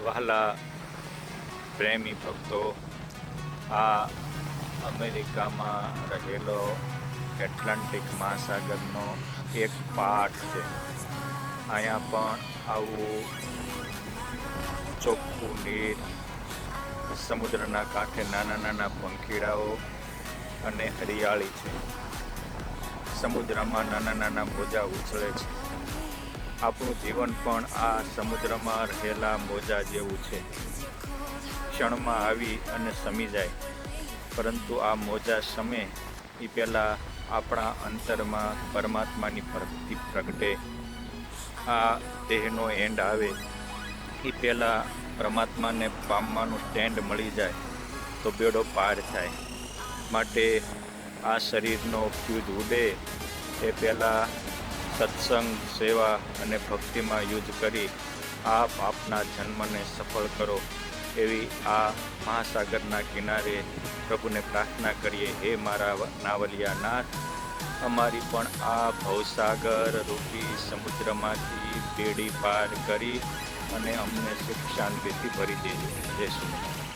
વહાલા પ્રેમી ભક્તો, આ અમેરિકામાં રહેલો એટલાન્ટિક મહાસાગરનો એક પાર્ટ છે. અહીંયા પણ આવું ચોખ્ખું નીર, સમુદ્રના કાંઠે નાના નાના પંખીડાઓ અને હરિયાળી છે. સમુદ્રમાં નાના નાના મોજા ઉછળે છે. આપણું જીવન પણ આ સમુદ્રમાં રહેલા મોજા જેવું છે. ક્ષણમાં આવી અને શમી જાય, પરંતુ આ મોજા શમે એ પહેલાં આપણા અંતરમાં પરમાત્માની ભક્તિ પ્રગટે. આ દેહનો એન્ડ આવે એ પહેલાં પરમાત્માને પામવાનું સ્ટેન્ડ મળી જાય તો બેડો પાર થાય. માટે આ શરીરનો ફ્યુઝ ઉડે એ પહેલાં સત્સંગ, સેવા અને ભક્તિમાં યુદ્ધ કરી આપ આપના જન્મને સફળ કરો, એવી આ મહાસાગરના કિનારે પ્રભુને પ્રાર્થના કરીએ. હે મારા નાવલિયા નાથ, અમારી પણ આ ભવસાગર રૂપી સમુદ્રમાંથી બેડી પાર કરી અને અમને સુખ શાંતિથી ભરી દેજો. જય શ્રી કૃષ્ણ.